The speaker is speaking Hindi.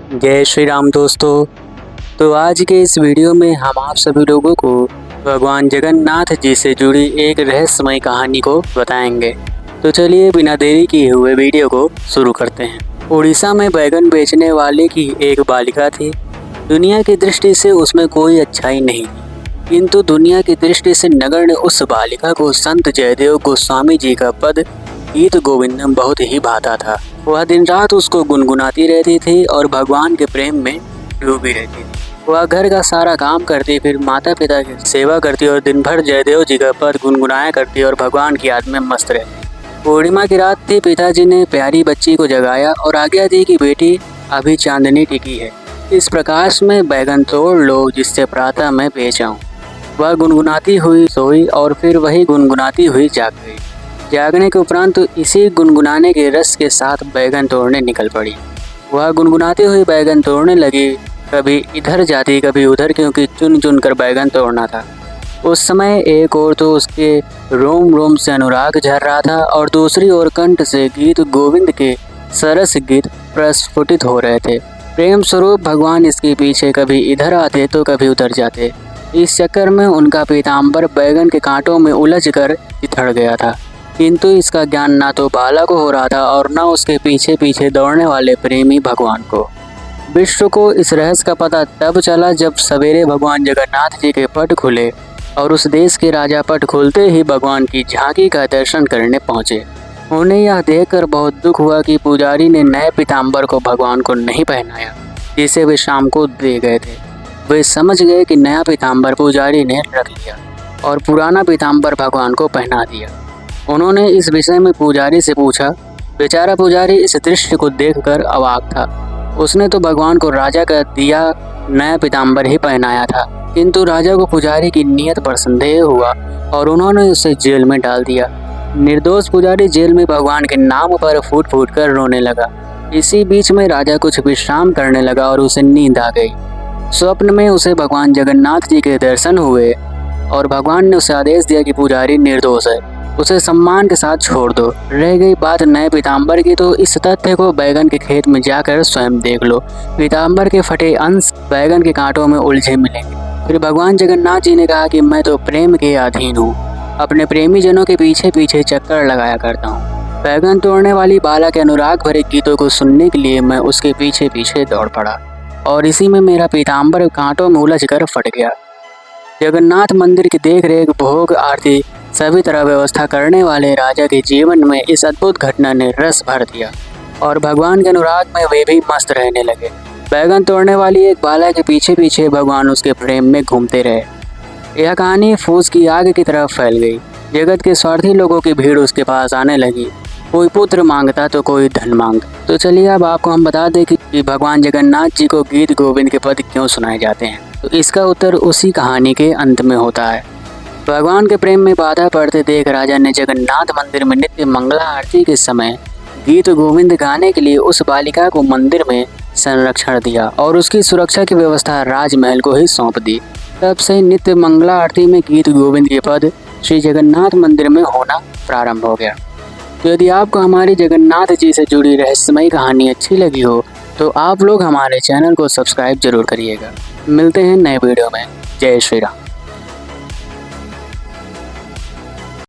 जय श्री राम दोस्तों। तो आज के इस वीडियो में हम आप सभी लोगों को भगवान जगन्नाथ जी से जुड़ी एक रहस्यमय कहानी को बताएंगे। तो चलिए बिना देरी किए हुए वीडियो को शुरू करते हैं। उड़ीसा में बैगन बेचने वाले की एक बालिका थी। दुनिया की दृष्टि से उसमें कोई अच्छाई नहीं थी, किंतु दुनिया की दृष्टि से नगर ने उस बालिका को संत जयदेव गोस्वामी जी का पद गीत गोविंदम बहुत ही भाता था। वह दिन रात उसको गुनगुनाती रहती थी और भगवान के प्रेम में डूबी रहती थी। वह घर का सारा काम करती, फिर माता पिता की सेवा करती और दिन भर जयदेव जी का पद गुनगुनाया करती और भगवान की याद में मस्त रहती। पूर्णिमा की रात थी। पिताजी ने प्यारी बच्ची को जगाया और आज्ञा दी कि बेटी अभी चांदनी टिकी है, इस प्रकाश में बैगन तोड़ लो जिससे प्रातः मैं बेच आऊं। वह गुनगुनाती हुई सोई और फिर वही गुनगुनाती हुई जाग गई। जागने के उपरांत इसी गुनगुनाने के रस के साथ बैगन तोड़ने निकल पड़ी। वह गुनगुनाती हुई बैगन तोड़ने लगी, कभी इधर जाती कभी उधर, क्योंकि चुन चुन कर बैगन तोड़ना था। उस समय एक ओर तो उसके रोम रोम से अनुराग झर रहा था और दूसरी ओर कंठ से गीत गोविंद के सरस गीत प्रस्फुटित हो रहे थे। प्रेम स्वरूप भगवान इसके पीछे कभी इधर आते तो कभी उधर जाते। इस चक्कर में उनका पीताम्बर बैगन के कांटों में उलझ कर चिथड़ गया था, किंतु इसका ज्ञान ना तो बाला को हो रहा था और न उसके पीछे पीछे दौड़ने वाले प्रेमी भगवान को। विश्व को इस रहस्य का पता तब चला जब सवेरे भगवान जगन्नाथ जी के पट खुले और उस देश के राजा पट खुलते ही भगवान की झांकी का दर्शन करने पहुंचे। उन्हें यह देखकर बहुत दुख हुआ कि पुजारी ने नए पीताम्बर को भगवान को नहीं पहनाया जिसे वे शाम को दे गए थे। वे समझ गए कि नया पीताम्बर पुजारी ने रख लिया और पुराना पीताम्बर भगवान को पहना दिया। उन्होंने इस विषय में पुजारी से पूछा। बेचारा पुजारी इस दृश्य को देखकर अवाक था। उसने तो भगवान को राजा का दिया नया पीताम्बर ही पहनाया था, किंतु राजा को पुजारी की नीयत पर संदेह हुआ और उन्होंने उसे जेल में डाल दिया। निर्दोष पुजारी जेल में भगवान के नाम पर फूट फूट कर रोने लगा। इसी बीच में राजा कुछ विश्राम करने लगा और उसे नींद आ गई। स्वप्न में उसे भगवान जगन्नाथ जी के दर्शन हुए और भगवान ने उसे आदेश दिया कि पुजारी निर्दोष है, उसे सम्मान के साथ छोड़ दो। रह गई बात नए पीताम्बर की, तो इस तथ्य को बैगन के खेत में जाकर स्वयं देख लो। पीताम्बर के फटे अंश बैगन के कांटों में उलझे मिलेंगे। फिर भगवान जगन्नाथ जी ने कहा कि मैं तो प्रेम के अधीन हूँ, अपने प्रेमी जनों के पीछे पीछे चक्कर लगाया करता हूँ। बैगन तोड़ने वाली बाला के अनुराग भरे गीतों को सुनने के लिए मैं उसके पीछे पीछे दौड़ पड़ा और इसी में मेरा पीताम्बर कांटों में उलझ कर फट गया। जगन्नाथ मंदिर की देख रेख, भोग, आरती सभी तरह व्यवस्था करने वाले राजा के जीवन में इस अद्भुत घटना ने रस भर दिया और भगवान के अनुराग में वे भी मस्त रहने लगे। बैगन तोड़ने वाली एक बाला के पीछे पीछे भगवान उसके प्रेम में घूमते रहे। यह कहानी फूस की आग की तरफ फैल गई। जगत के स्वार्थी लोगों की भीड़ उसके पास आने लगी। कोई पुत्र मांगता तो कोई धन मांगता। तो चलिए अब आपको हम बता दें कि भगवान जगन्नाथ जी को गीत गोविंद के पद क्यों सुनाए जाते हैं। तो इसका उत्तर उसी कहानी के अंत में होता है। भगवान के प्रेम में बाधा पड़ते देख राजा ने जगन्नाथ मंदिर में नित्य मंगला आरती के समय गीत गोविंद गाने के लिए उस बालिका को मंदिर में संरक्षण दिया और उसकी सुरक्षा की व्यवस्था राजमहल को ही सौंप दी। तब से नित्य मंगला आरती में गीत गोविंद के पद श्री जगन्नाथ मंदिर में होना प्रारंभ हो गया। तो यदि आपको हमारी जगन्नाथ जी से जुड़ी रहस्यमय कहानी अच्छी लगी हो तो आप लोग हमारे चैनल को सब्सक्राइब जरूर करिएगा। मिलते हैं नए वीडियो में। जय श्री राम।